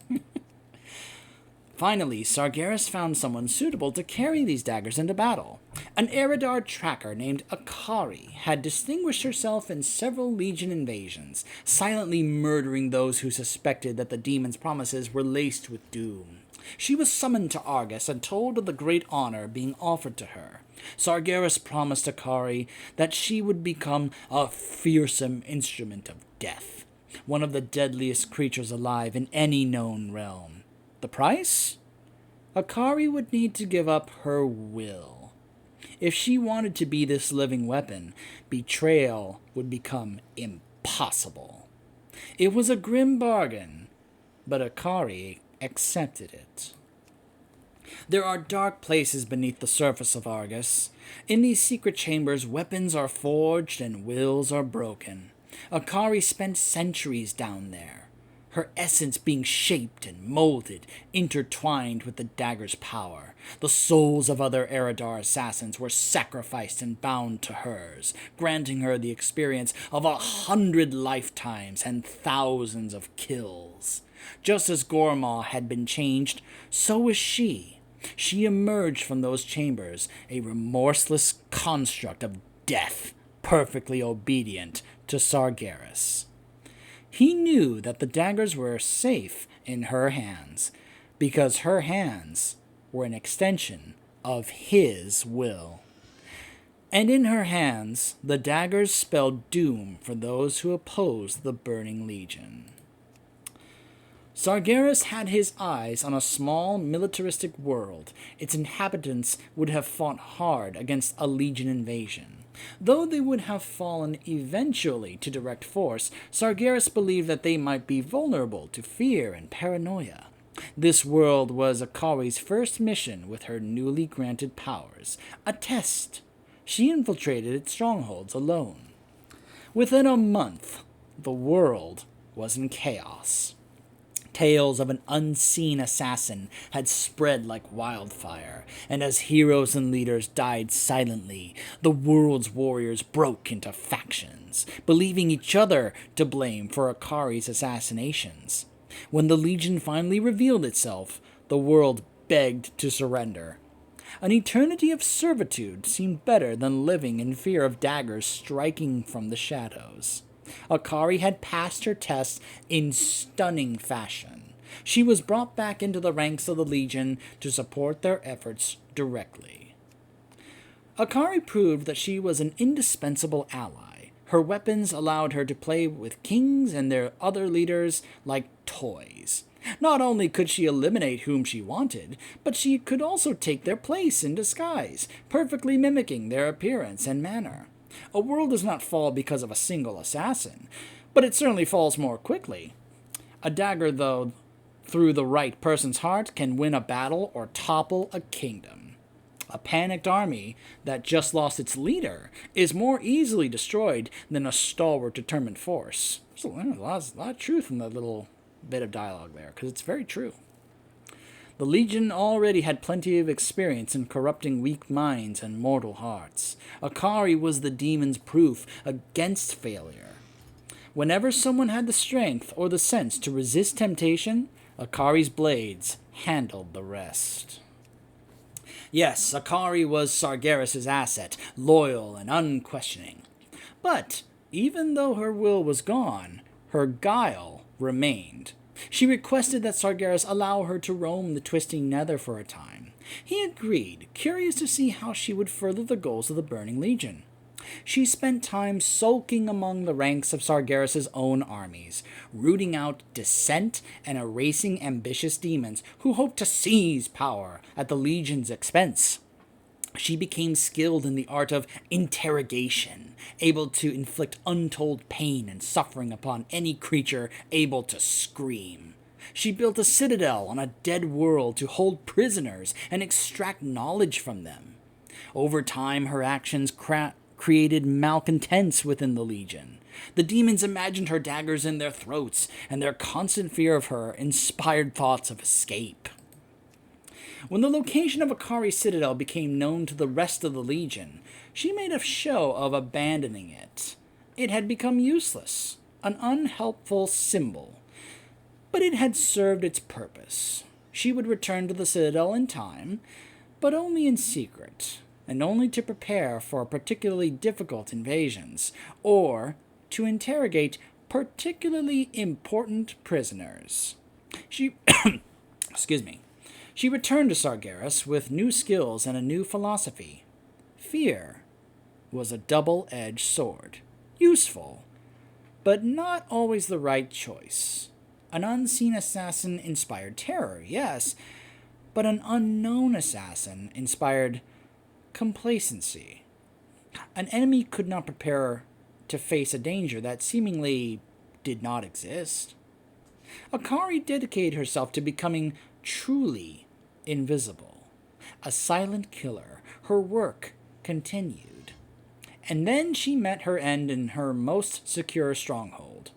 Finally, Sargeras found someone suitable to carry these daggers into battle. An Eridar tracker named Akari had distinguished herself in several Legion invasions, silently murdering those who suspected that the demon's promises were laced with doom. She was summoned to Argus and told of the great honor being offered to her. Sargeras promised Akari that she would become a fearsome instrument of death, one of the deadliest creatures alive in any known realm. The price? Akari would need to give up her will. If she wanted to be this living weapon, betrayal would become impossible. It was a grim bargain, but Akari accepted it. There are dark places beneath the surface of Argus. In these secret chambers, weapons are forged and wills are broken. Akari spent centuries down there, her essence being shaped and molded, intertwined with the dagger's power. The souls of other Eridar assassins were sacrificed and bound to hers, granting her the experience of 100 lifetimes and thousands of kills. Just as Ghormeh had been changed, so was she. She emerged from those chambers, a remorseless construct of death, perfectly obedient to Sargeras. He knew that the daggers were safe in her hands, because her hands were an extension of his will. And in her hands, the daggers spelled doom for those who opposed the Burning Legion. Sargeras had his eyes on a small, militaristic world. Its inhabitants would have fought hard against a Legion invasion. Though they would have fallen eventually to direct force, Sargeras believed that they might be vulnerable to fear and paranoia. This world was Akari's first mission with her newly granted powers, a test. She infiltrated its strongholds alone. Within a month, the world was in chaos. Tales of an unseen assassin had spread like wildfire, and as heroes and leaders died silently, the world's warriors broke into factions, believing each other to blame for Akari's assassinations. When the Legion finally revealed itself, the world begged to surrender. An eternity of servitude seemed better than living in fear of daggers striking from the shadows. Akari had passed her tests in stunning fashion. She was brought back into the ranks of the Legion to support their efforts directly. Akari proved that she was an indispensable ally. Her weapons allowed her to play with kings and their other leaders like toys. Not only could she eliminate whom she wanted, but she could also take their place in disguise, perfectly mimicking their appearance and manner. A world does not fall because of a single assassin, but it certainly falls more quickly. A dagger, though, through the right person's heart, can win a battle or topple a kingdom. A panicked army that just lost its leader is more easily destroyed than a stalwart, determined force. There's a lot of truth in that little bit of dialogue there, because it's very true. The Legion already had plenty of experience in corrupting weak minds and mortal hearts. Akari was the demon's proof against failure. Whenever someone had the strength or the sense to resist temptation, Akari's blades handled the rest. Yes, Akari was Sargeras' asset, loyal and unquestioning. But even though her will was gone, her guile remained. She requested that Sargeras allow her to roam the twisting nether for a time. He agreed, curious to see how she would further the goals of the Burning Legion. She spent time sulking among the ranks of Sargeras' own armies, rooting out dissent and erasing ambitious demons who hoped to seize power at the Legion's expense. She became skilled in the art of interrogation, able to inflict untold pain and suffering upon any creature able to scream. She built a citadel on a dead world to hold prisoners and extract knowledge from them. Over time, her actions created malcontents within the Legion. The demons imagined her daggers in their throats, and their constant fear of her inspired thoughts of escape. When the location of Akari's citadel became known to the rest of the Legion, she made a show of abandoning it. It had become useless, an unhelpful symbol. But it had served its purpose. She would return to the citadel in time, but only in secret, and only to prepare for particularly difficult invasions, or to interrogate particularly important prisoners. She returned to Sargeras with new skills and a new philosophy. Fear was a double-edged sword. Useful, but not always the right choice. An unseen assassin inspired terror, yes, but an unknown assassin inspired complacency. An enemy could not prepare to face a danger that seemingly did not exist. Akari dedicated herself to becoming truly invisible. A silent killer, her work continued. And then she met her end in her most secure stronghold.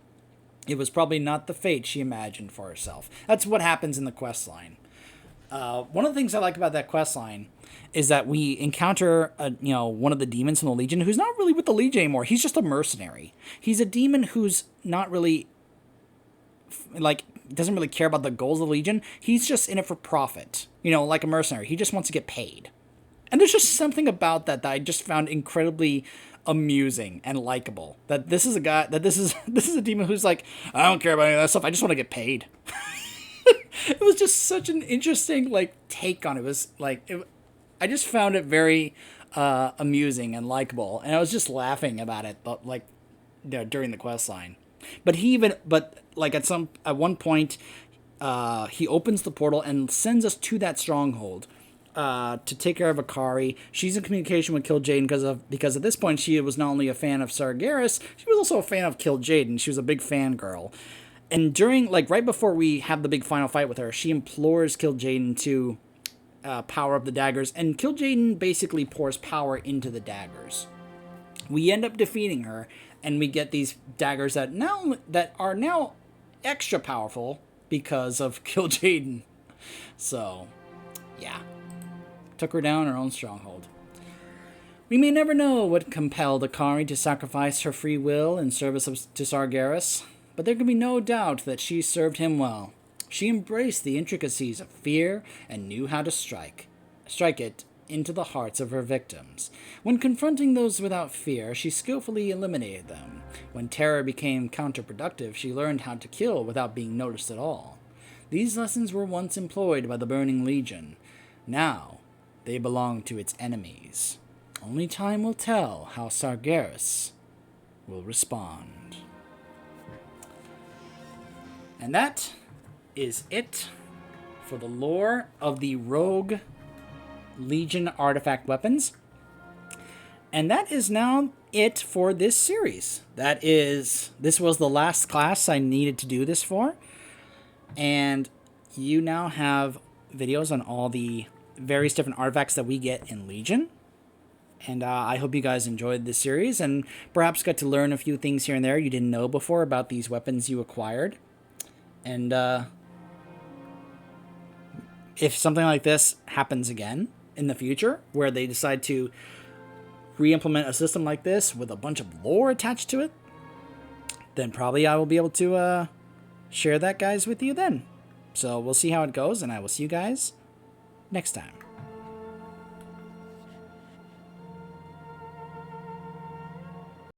It was probably not the fate she imagined for herself. That's what happens in the quest line. One of the things I like about that quest line is that we encounter one of the demons from the Legion who's not really with the Legion anymore. He's just a mercenary. He's a demon who's not really doesn't really care about the goals of the Legion. He's just in it for profit. Like a mercenary. He just wants to get paid. And there's just something about that I just found incredibly amusing and likable. That this is a guy, that this is a demon who's like, I don't care about any of that stuff. I just want to get paid. It was just such an interesting take on it. It was I just found it very amusing and likable, and I was just laughing about it, during the quest line. But at one point, he opens the portal and sends us to that stronghold to take care of Akari. She's in communication with Kil'jaeden because at this point she was not only a fan of Sargeras, she was also a fan of Kil'jaeden. She was a big fangirl. And during, right before we have the big final fight with her, she implores Kil'jaeden to power up the daggers, and Kil'jaeden basically pours power into the daggers. We end up defeating her, and we get these daggers that are now extra powerful because of Kil'jaeden. So, yeah. Took her down her own stronghold. We may never know what compelled Akari to sacrifice her free will in service to Sargeras, but there can be no doubt that she served him well. She embraced the intricacies of fear and knew how to strike it into the hearts of her victims. When confronting those without fear, she skillfully eliminated them. When terror became counterproductive, she learned how to kill without being noticed at all. These lessons were once employed by the Burning Legion. Now, they belong to its enemies. Only time will tell how Sargeras will respond. And that is it for the lore of the Rogue Legion artifact weapons. And that is now it for this series. This was the last class I needed to do this for. And you now have videos on all the various different artifacts that we get in Legion. And I hope you guys enjoyed this series and perhaps got to learn a few things here and there you didn't know before about these weapons you acquired. And if something like this happens again in the future, where they decide to re-implement a system like this with a bunch of lore attached to it, then probably I will be able to share that, guys, with you then. So we'll see how it goes, and I will see you guys next time.